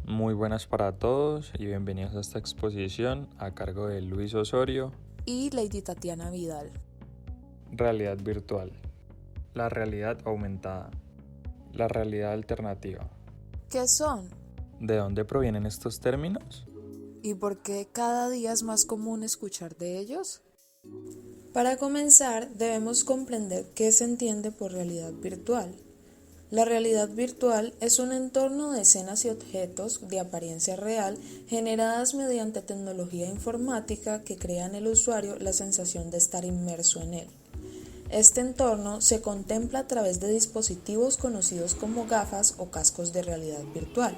Muy buenas para todos y bienvenidos a esta exposición a cargo de Luis Osorio. Y Lady Tatiana Vidal. Realidad virtual. La realidad aumentada. La realidad alternativa. ¿Qué son? ¿De dónde provienen estos términos? ¿Y por qué cada día es más común escuchar de ellos? Para comenzar, debemos comprender qué se entiende por realidad virtual. La realidad virtual es un entorno de escenas y objetos de apariencia real generadas mediante tecnología informática que crea en el usuario la sensación de estar inmerso en él. Este entorno se contempla a través de dispositivos conocidos como gafas o cascos de realidad virtual.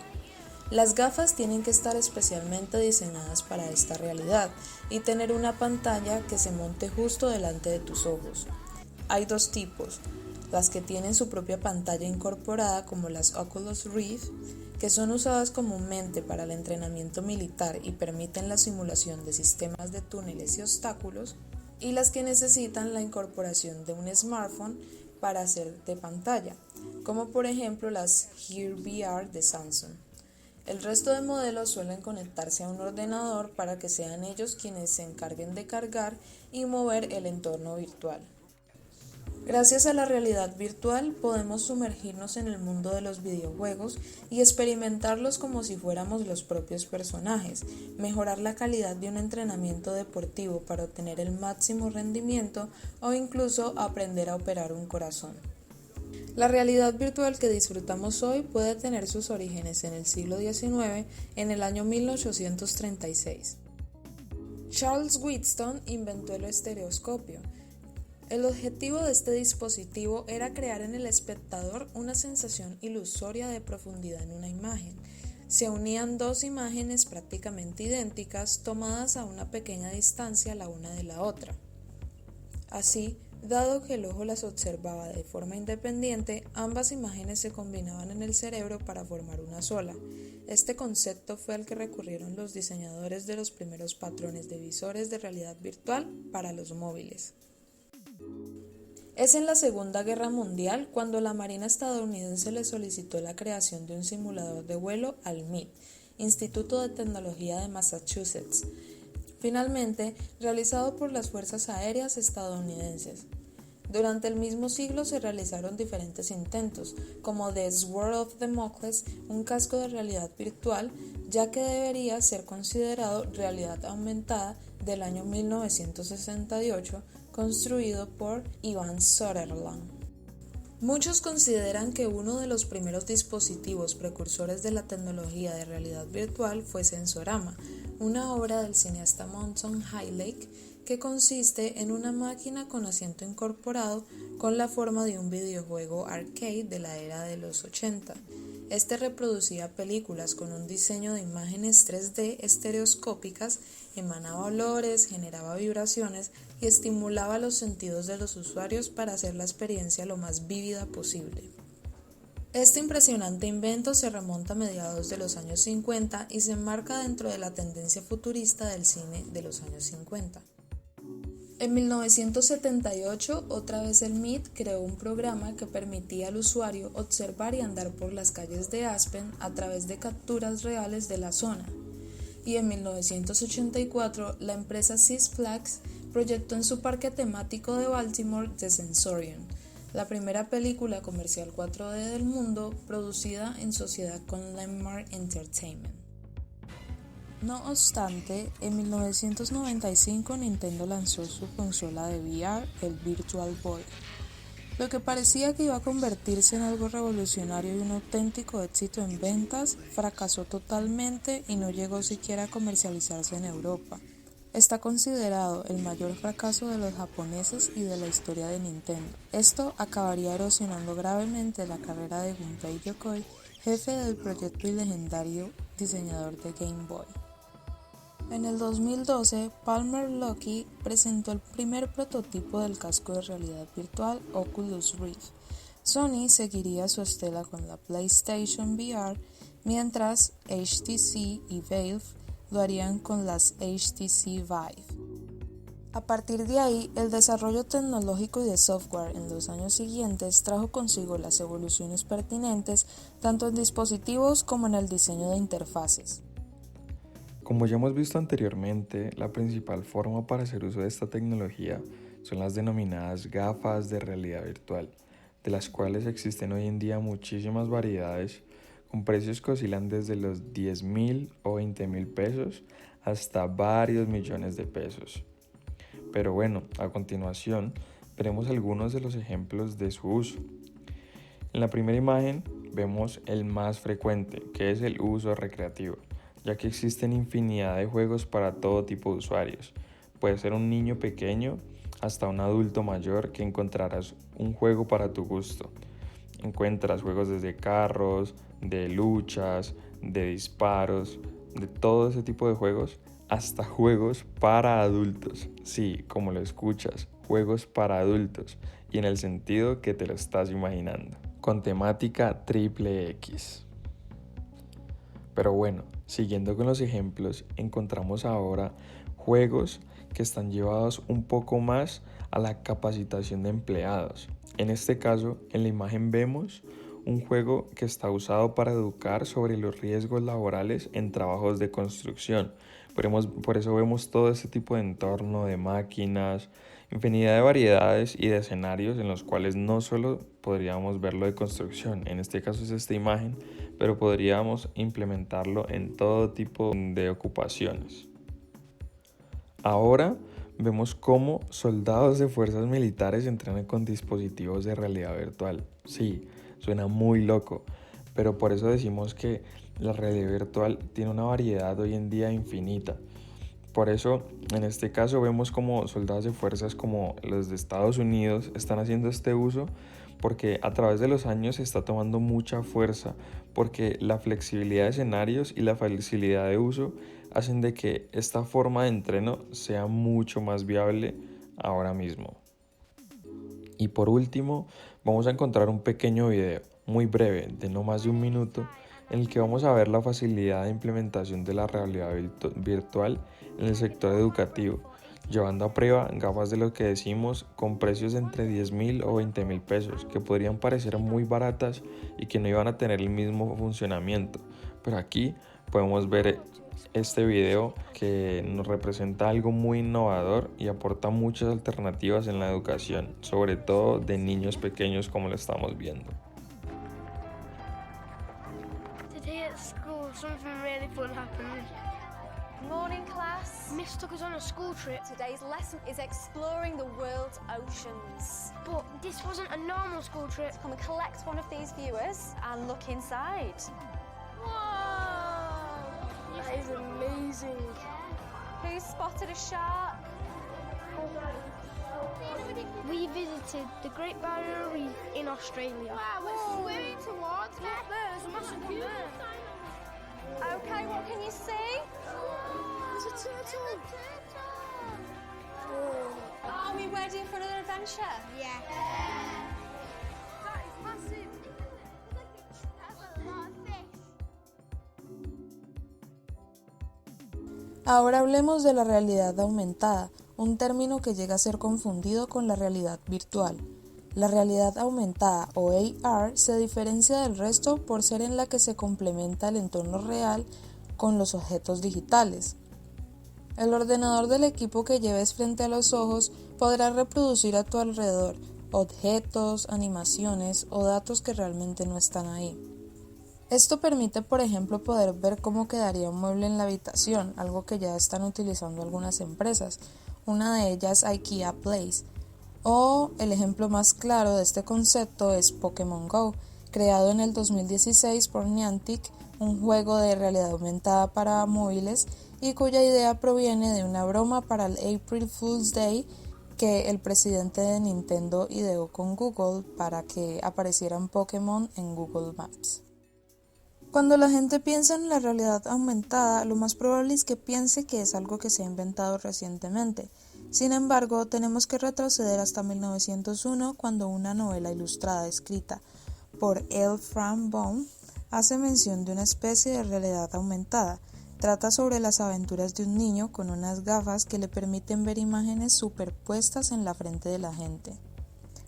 Las gafas tienen que estar especialmente diseñadas para esta realidad y tener una pantalla que se monte justo delante de tus ojos. Hay dos tipos: las que tienen su propia pantalla incorporada, como las Oculus Rift, que son usadas comúnmente para el entrenamiento militar y permiten la simulación de sistemas de túneles y obstáculos, y las que necesitan la incorporación de un smartphone para hacer de pantalla, como por ejemplo las Gear VR de Samsung. El resto de modelos suelen conectarse a un ordenador para que sean ellos quienes se encarguen de cargar y mover el entorno virtual. Gracias a la realidad virtual podemos sumergirnos en el mundo de los videojuegos y experimentarlos como si fuéramos los propios personajes, mejorar la calidad de un entrenamiento deportivo para obtener el máximo rendimiento o incluso aprender a operar un corazón. La realidad virtual que disfrutamos hoy puede tener sus orígenes en el siglo XIX, en el año 1836. Charles Wheatstone inventó el estereoscopio. El objetivo de este dispositivo era crear en el espectador una sensación ilusoria de profundidad en una imagen. Se unían dos imágenes prácticamente idénticas, tomadas a una pequeña distancia la una de la otra. Así, dado que el ojo las observaba de forma independiente, ambas imágenes se combinaban en el cerebro para formar una sola. Este concepto fue al que recurrieron los diseñadores de los primeros patrones de visores de realidad virtual para los móviles. Es en la Segunda Guerra Mundial cuando la Marina estadounidense le solicitó la creación de un simulador de vuelo al MIT, Instituto de Tecnología de Massachusetts, finalmente realizado por las Fuerzas Aéreas estadounidenses. Durante el mismo siglo se realizaron diferentes intentos, como The Sword of Damocles, un casco de realidad virtual, ya que debería ser considerado realidad aumentada, del año 1968, construido por Ivan Sutherland. Muchos consideran que uno de los primeros dispositivos precursores de la tecnología de realidad virtual fue Sensorama, una obra del cineasta Monson Highlake que consiste en una máquina con asiento incorporado con la forma de un videojuego arcade de la era de los 80. Este reproducía películas con un diseño de imágenes 3D estereoscópicas, emanaba olores, generaba vibraciones y estimulaba los sentidos de los usuarios para hacer la experiencia lo más vívida posible. Este impresionante invento se remonta a mediados de los años 50 y se enmarca dentro de la tendencia futurista del cine de los años 50. En 1978, otra vez el MIT creó un programa que permitía al usuario observar y andar por las calles de Aspen a través de capturas reales de la zona. Y en 1984, la empresa Six Flags proyectó en su parque temático de Baltimore The Sensorium, la primera película comercial 4D del mundo producida en sociedad con Landmark Entertainment. No obstante, en 1995 Nintendo lanzó su consola de VR, el Virtual Boy. Lo que parecía que iba a convertirse en algo revolucionario y un auténtico éxito en ventas, fracasó totalmente y no llegó siquiera a comercializarse en Europa. Está considerado el mayor fracaso de los japoneses y de la historia de Nintendo. Esto acabaría erosionando gravemente la carrera de Gunpei Yokoi, jefe del proyecto y legendario diseñador de Game Boy. En el 2012, Palmer Luckey presentó el primer prototipo del casco de realidad virtual Oculus Rift. Sony seguiría su estela con la PlayStation VR, mientras HTC y Valve lo harían con las HTC Vive. A partir de ahí, el desarrollo tecnológico y de software en los años siguientes trajo consigo las evoluciones pertinentes tanto en dispositivos como en el diseño de interfaces. Como ya hemos visto anteriormente, la principal forma para hacer uso de esta tecnología son las denominadas gafas de realidad virtual, de las cuales existen hoy en día muchísimas variedades con precios que oscilan desde los 10.000 o 20.000 pesos hasta varios millones de pesos. Pero bueno, a continuación veremos algunos de los ejemplos de su uso. En la primera imagen vemos el más frecuente, que es el uso recreativo, ya que existen infinidad de juegos para todo tipo de usuarios. Puede ser un niño pequeño hasta un adulto mayor que encontrarás un juego para tu gusto. Encuentras juegos desde carros, de luchas, de disparos, de todo ese tipo de juegos, hasta juegos para adultos. Sí, como lo escuchas, juegos para adultos, y en el sentido que te lo estás imaginando, con temática triple X. Pero bueno, siguiendo con los ejemplos, encontramos ahora juegos que están llevados un poco más a la capacitación de empleados. En este caso, en la imagen vemos un juego que está usado para educar sobre los riesgos laborales en trabajos de construcción. Por eso vemos todo este tipo de entorno de máquinas, infinidad de variedades y de escenarios en los cuales no solo podríamos verlo de construcción, en este caso es esta imagen, pero podríamos implementarlo en todo tipo de ocupaciones. Ahora vemos cómo soldados de fuerzas militares entrenan con dispositivos de realidad virtual. Sí, suena muy loco, pero por eso decimos que la realidad virtual tiene una variedad hoy en día infinita. Por eso, en este caso, vemos como soldados de fuerzas como los de Estados Unidos están haciendo este uso porque a través de los años se está tomando mucha fuerza, porque la flexibilidad de escenarios y la facilidad de uso hacen de que esta forma de entreno sea mucho más viable ahora mismo. Y por último, vamos a encontrar un pequeño video, muy breve, de no más de 1 minuto, en el que vamos a ver la facilidad de implementación de la realidad virtual en el sector educativo, llevando a prueba gafas de lo que decimos con precios entre 10.000 o 20.000 pesos, que podrían parecer muy baratas y que no iban a tener el mismo funcionamiento. Pero aquí podemos ver este video que nos representa algo muy innovador y aporta muchas alternativas en la educación, sobre todo de niños pequeños como lo estamos viendo. Today at school, something really fun happened. Morning, class. Miss took us on a school trip, Today's lesson is exploring the world's oceans. but this wasn't a normal school trip. Come and collect one of these viewers and look inside. Whoa! That is amazing. Who spotted a shark? We visited the Great Barrier Reef in Australia. Wow, we're swimming towards it. Look, there's a massive one there. Okay, what can you see? There's a turtle. Are we ready for another adventure? Yeah. That is massive. That's a lot of fish. Ahora hablemos de la realidad aumentada, un término que llega a ser confundido con la realidad virtual. La realidad aumentada o AR se diferencia del resto por ser en la que se complementa el entorno real con los objetos digitales. El ordenador del equipo que lleves frente a los ojos podrá reproducir a tu alrededor objetos, animaciones o datos que realmente no están ahí. Esto permite, por ejemplo, poder ver cómo quedaría un mueble en la habitación, algo que ya están utilizando algunas empresas, una de ellas IKEA Place. O el ejemplo más claro de este concepto es Pokémon Go, creado en el 2016 por Niantic, un juego de realidad aumentada para móviles y cuya idea proviene de una broma para el April Fool's Day que el presidente de Nintendo ideó con Google para que aparecieran Pokémon en Google Maps. Cuando la gente piensa en la realidad aumentada, lo más probable es que piense que es algo que se ha inventado recientemente. Sin embargo, tenemos que retroceder hasta 1901 cuando una novela ilustrada escrita por L. Frank Baum hace mención de una especie de realidad aumentada, Trata sobre las aventuras de un niño con unas gafas que le permiten ver imágenes superpuestas en la frente de la gente.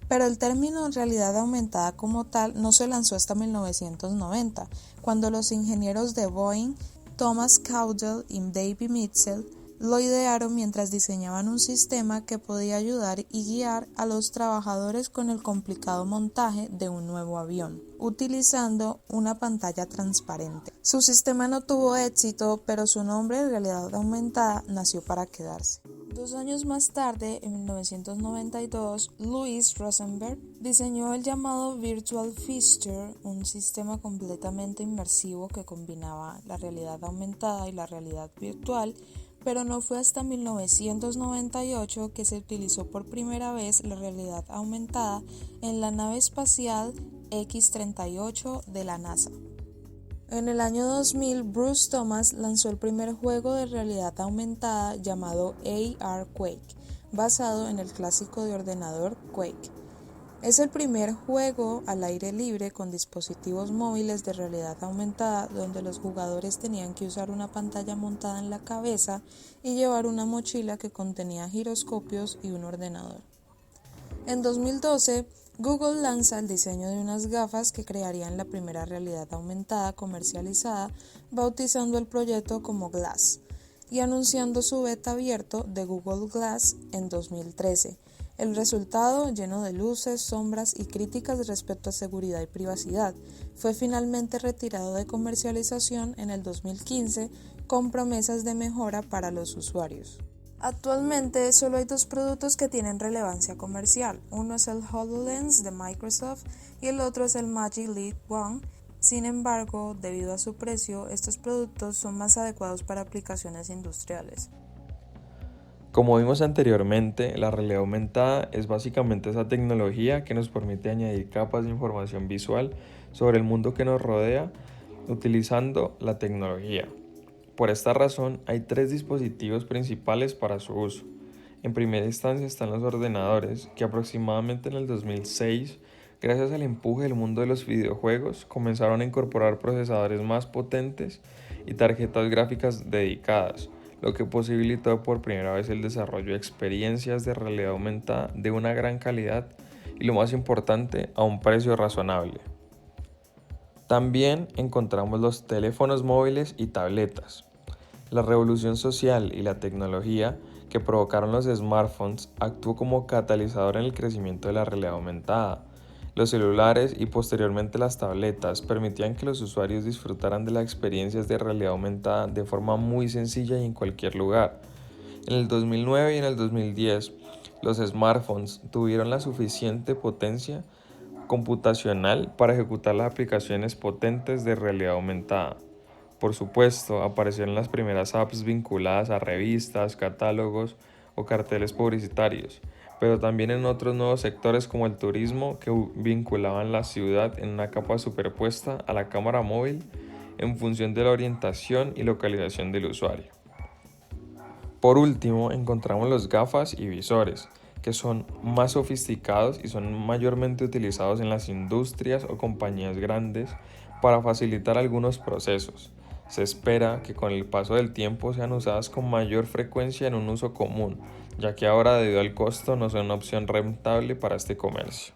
Pero el término realidad aumentada como tal no se lanzó hasta 1990, cuando los ingenieros de Boeing, Thomas Caudell y David Mitchell, lo idearon mientras diseñaban un sistema que podía ayudar y guiar a los trabajadores con el complicado montaje de un nuevo avión, utilizando una pantalla transparente. Su sistema no tuvo éxito, pero su nombre, realidad aumentada, nació para quedarse. 2 años más tarde, en 1992, Louis Rosenberg diseñó el llamado Virtual Feature, un sistema completamente inmersivo que combinaba la realidad aumentada y la realidad virtual, pero no fue hasta 1998 que se utilizó por primera vez la realidad aumentada en la nave espacial X-38 de la NASA. En el año 2000, Bruce Thomas lanzó el primer juego de realidad aumentada llamado AR Quake, basado en el clásico de ordenador Quake. Es el primer juego al aire libre con dispositivos móviles de realidad aumentada donde los jugadores tenían que usar una pantalla montada en la cabeza y llevar una mochila que contenía giroscopios y un ordenador. En 2012, Google lanza el diseño de unas gafas que crearían la primera realidad aumentada comercializada, bautizando el proyecto como Glass y anunciando su beta abierto de Google Glass en 2013. El resultado, lleno de luces, sombras y críticas respecto a seguridad y privacidad, fue finalmente retirado de comercialización en el 2015 con promesas de mejora para los usuarios. Actualmente solo hay 2 productos que tienen relevancia comercial. Uno es el HoloLens de Microsoft y el otro es el Magic Leap One. Sin embargo, debido a su precio, estos productos son más adecuados para aplicaciones industriales. Como vimos anteriormente, la realidad aumentada es básicamente esa tecnología que nos permite añadir capas de información visual sobre el mundo que nos rodea utilizando la tecnología. Por esta razón, hay 3 dispositivos principales para su uso. En primera instancia están los ordenadores, que aproximadamente en el 2006, gracias al empuje del mundo de los videojuegos, comenzaron a incorporar procesadores más potentes y tarjetas gráficas dedicadas, lo que posibilitó por primera vez el desarrollo de experiencias de realidad aumentada de una gran calidad y, lo más importante, a un precio razonable. También encontramos los teléfonos móviles y tabletas. La revolución social y la tecnología que provocaron los smartphones actuó como catalizador en el crecimiento de la realidad aumentada. Los celulares y posteriormente las tabletas permitían que los usuarios disfrutaran de las experiencias de realidad aumentada de forma muy sencilla y en cualquier lugar. En el 2009 y en el 2010, los smartphones tuvieron la suficiente potencia computacional para ejecutar las aplicaciones potentes de realidad aumentada. Por supuesto, aparecieron las primeras apps vinculadas a revistas, catálogos o carteles publicitarios, pero también en otros nuevos sectores como el turismo que vinculaban la ciudad en una capa superpuesta a la cámara móvil en función de la orientación y localización del usuario. Por último, encontramos los gafas y visores, que son más sofisticados y son mayormente utilizados en las industrias o compañías grandes para facilitar algunos procesos. Se espera que con el paso del tiempo sean usadas con mayor frecuencia en un uso común, ya que ahora debido al costo no son una opción rentable para este comercio.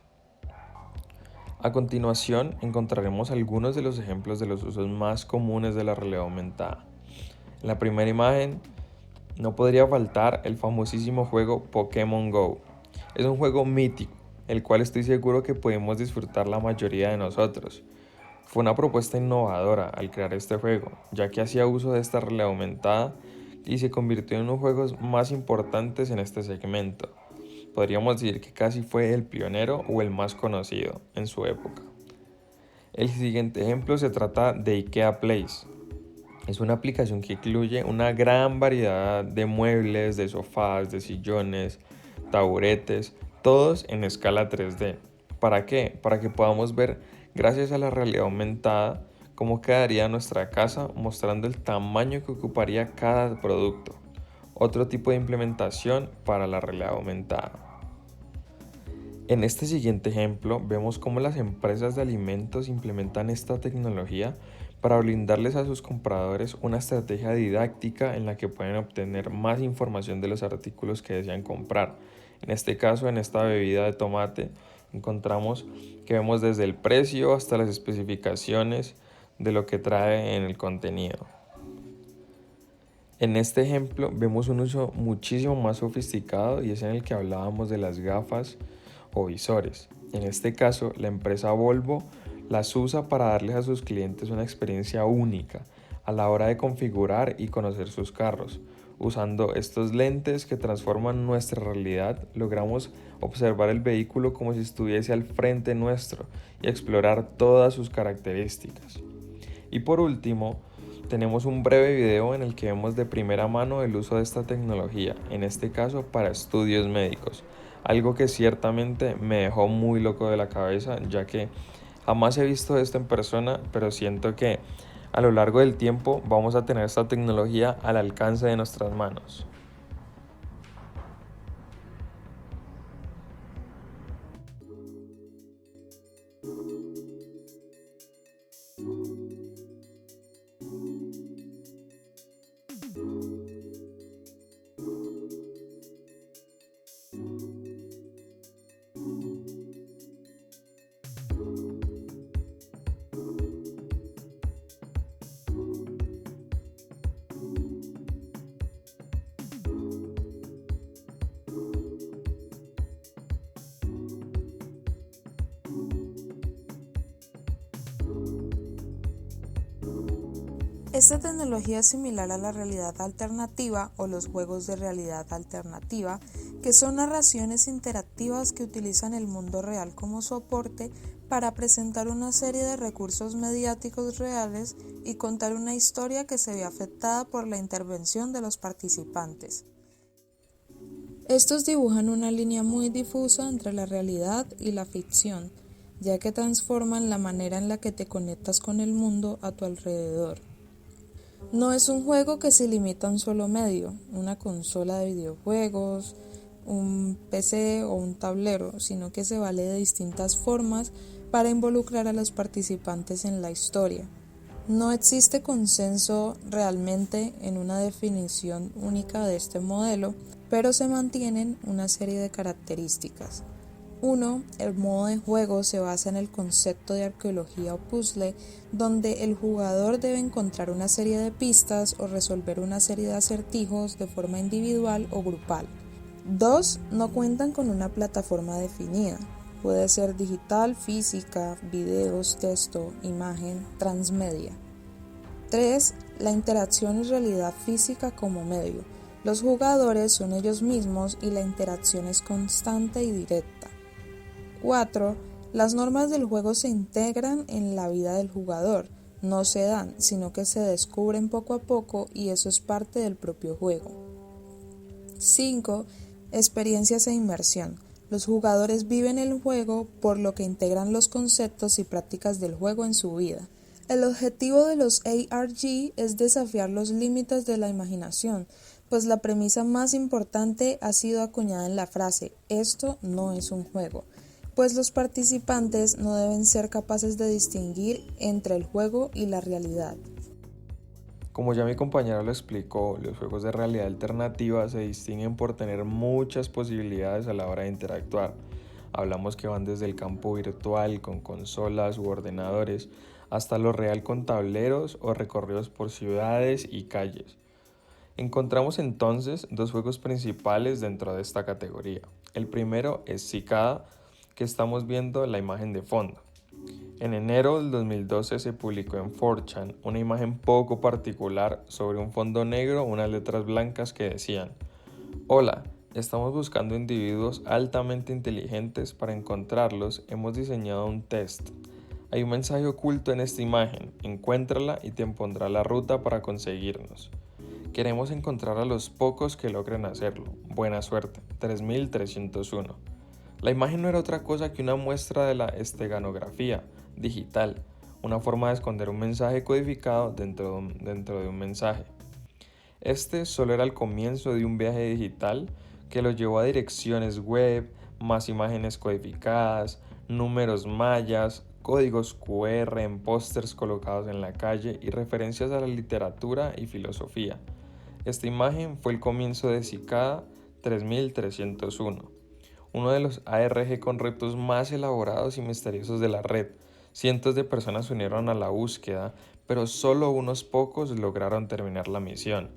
A continuación encontraremos algunos de los ejemplos de los usos más comunes de la realidad aumentada. En la primera imagen no podría faltar el famosísimo juego Pokémon Go. Es un juego mítico, el cual estoy seguro que podemos disfrutar la mayoría de nosotros. Fue una propuesta innovadora al crear este juego, ya que hacía uso de esta realidad aumentada y se convirtió en uno de los juegos más importantes en este segmento. Podríamos decir que casi fue el pionero o el más conocido en su época. El siguiente ejemplo se trata de IKEA Place. Es una aplicación que incluye una gran variedad de muebles, de sofás, de sillones, taburetes, todos en escala 3D. ¿Para qué? Para que podamos ver, gracias a la realidad aumentada, cómo quedaría nuestra casa, mostrando el tamaño que ocuparía cada producto. Otro tipo de implementación para la realidad aumentada. En este siguiente ejemplo vemos cómo las empresas de alimentos implementan esta tecnología para brindarles a sus compradores una estrategia didáctica en la que pueden obtener más información de los artículos que desean comprar. En este caso, en esta bebida de tomate, encontramos que vemos desde el precio hasta las especificaciones de lo que trae en el contenido. En este ejemplo vemos un uso muchísimo más sofisticado y es en el que hablábamos de las gafas o visores. En este caso, la empresa Volvo las usa para darles a sus clientes una experiencia única a la hora de configurar y conocer sus carros. Usando estos lentes que transforman nuestra realidad, logramos observar el vehículo como si estuviese al frente nuestro y explorar todas sus características. Y por último, tenemos un breve video en el que vemos de primera mano el uso de esta tecnología, en este caso para estudios médicos, algo que ciertamente me dejó muy loco de la cabeza, ya que jamás he visto esto en persona, pero siento que a lo largo del tiempo vamos a tener esta tecnología al alcance de nuestras manos. Esta tecnología es similar a la realidad alternativa o los juegos de realidad alternativa, que son narraciones interactivas que utilizan el mundo real como soporte para presentar una serie de recursos mediáticos reales y contar una historia que se ve afectada por la intervención de los participantes. Estos dibujan una línea muy difusa entre la realidad y la ficción, ya que transforman la manera en la que te conectas con el mundo a tu alrededor. No es un juego que se limita a un solo medio, una consola de videojuegos, un PC o un tablero, sino que se vale de distintas formas para involucrar a los participantes en la historia. No existe consenso realmente en una definición única de este modelo, pero se mantienen una serie de características. 1. El modo de juego se basa en el concepto de arqueología o puzzle, donde el jugador debe encontrar una serie de pistas o resolver una serie de acertijos de forma individual o grupal. 2. No cuentan con una plataforma definida. Puede ser digital, física, videos, texto, imagen, transmedia. 3. La interacción y realidad física como medio. Los jugadores son ellos mismos y la interacción es constante y directa. 4. Las normas del juego se integran en la vida del jugador, no se dan, sino que se descubren poco a poco y eso es parte del propio juego. 5. Experiencias e inmersión. Los jugadores viven el juego por lo que integran los conceptos y prácticas del juego en su vida. El objetivo de los ARG es desafiar los límites de la imaginación, pues la premisa más importante ha sido acuñada en la frase «esto no es un juego», pues los participantes no deben ser capaces de distinguir entre el juego y la realidad. Como ya mi compañero lo explicó, los juegos de realidad alternativa se distinguen por tener muchas posibilidades a la hora de interactuar. Hablamos que van desde el campo virtual con consolas u ordenadores hasta lo real con tableros o recorridos por ciudades y calles. Encontramos entonces dos juegos principales dentro de esta categoría. El primero es Cicada, que estamos viendo la imagen de fondo. En enero del 2012 se publicó en 4chan una imagen poco particular sobre un fondo negro, unas letras blancas que decían: «Hola, estamos buscando individuos altamente inteligentes. Para encontrarlos hemos diseñado un test. Hay un mensaje oculto en esta imagen, encuéntrala y te impondrá la ruta para conseguirnos. Queremos encontrar a los pocos que logren hacerlo. Buena suerte, 3301». La imagen no era otra cosa que una muestra de la esteganografía digital, una forma de esconder un mensaje codificado dentro de un mensaje. Este solo era el comienzo de un viaje digital que lo llevó a direcciones web, más imágenes codificadas, números mayas, códigos QR en pósters colocados en la calle y referencias a la literatura y filosofía. Esta imagen fue el comienzo de Cicada 3301, uno de los ARG con retos más elaborados y misteriosos de la red. Cientos de personas se unieron a la búsqueda, pero solo unos pocos lograron terminar la misión.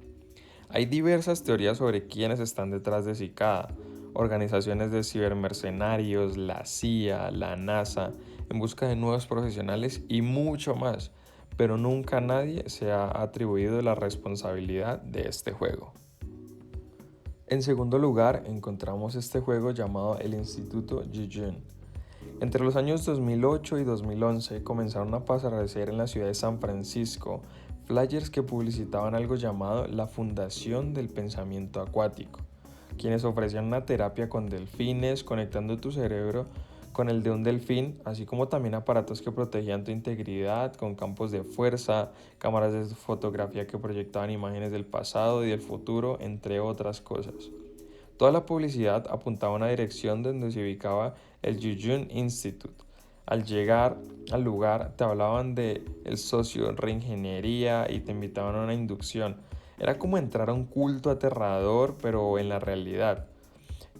Hay diversas teorías sobre quiénes están detrás de Cicada: organizaciones de cibermercenarios, la CIA, la NASA, en busca de nuevos profesionales y mucho más, pero nunca nadie se ha atribuido la responsabilidad de este juego. En segundo lugar, encontramos este juego llamado el Instituto Jejune. Entre los años 2008 y 2011 comenzaron a aparecer en la ciudad de San Francisco flyers que publicitaban algo llamado la Fundación del Pensamiento Acuático, quienes ofrecían una terapia con delfines, conectando tu cerebro con el de un delfín, así como también aparatos que protegían tu integridad con campos de fuerza, cámaras de fotografía que proyectaban imágenes del pasado y del futuro, entre otras cosas. Toda la publicidad apuntaba a una dirección donde se ubicaba el Jejune Institute. Al llegar al lugar te hablaban de el socio reingeniería y te invitaban a una inducción. Era como entrar a un culto aterrador, pero en la realidad.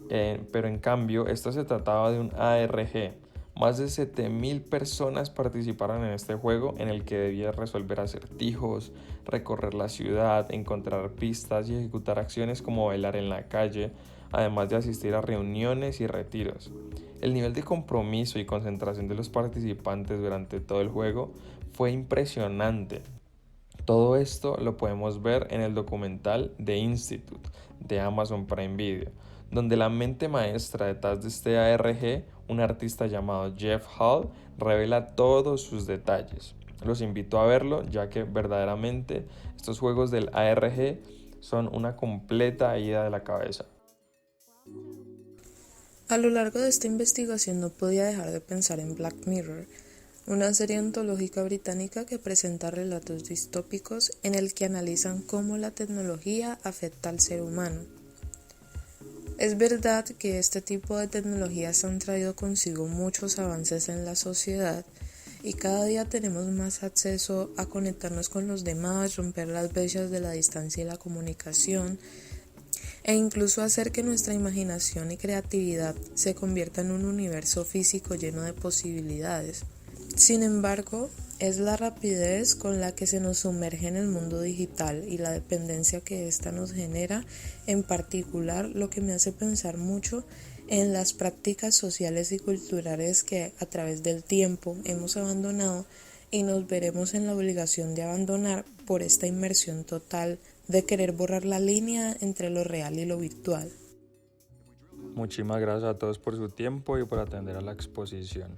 Pero en cambio, esto se trataba de un ARG. Más de 7.000 personas participaron en este juego en el que debías resolver acertijos, recorrer la ciudad, encontrar pistas y ejecutar acciones como bailar en la calle, además de asistir a reuniones y retiros. El nivel de compromiso y concentración de los participantes durante todo el juego fue impresionante. Todo esto lo podemos ver en el documental The Institute de Amazon Prime Video, donde la mente maestra detrás de este ARG, un artista llamado Jeff Hall, revela todos sus detalles. Los invito a verlo, ya que verdaderamente estos juegos del ARG son una completa ida de la cabeza. A lo largo de esta investigación no podía dejar de pensar en Black Mirror, una serie antológica británica que presenta relatos distópicos en el que analizan cómo la tecnología afecta al ser humano. Es verdad que este tipo de tecnologías han traído consigo muchos avances en la sociedad y cada día tenemos más acceso a conectarnos con los demás, romper las brechas de la distancia y la comunicación, e incluso hacer que nuestra imaginación y creatividad se convierta en un universo físico lleno de posibilidades. Sin embargo, es la rapidez con la que se nos sumerge en el mundo digital y la dependencia que ésta nos genera, en particular, lo que me hace pensar mucho en las prácticas sociales y culturales que a través del tiempo hemos abandonado y nos veremos en la obligación de abandonar por esta inmersión total de querer borrar la línea entre lo real y lo virtual. Muchísimas gracias a todos por su tiempo y por atender a la exposición.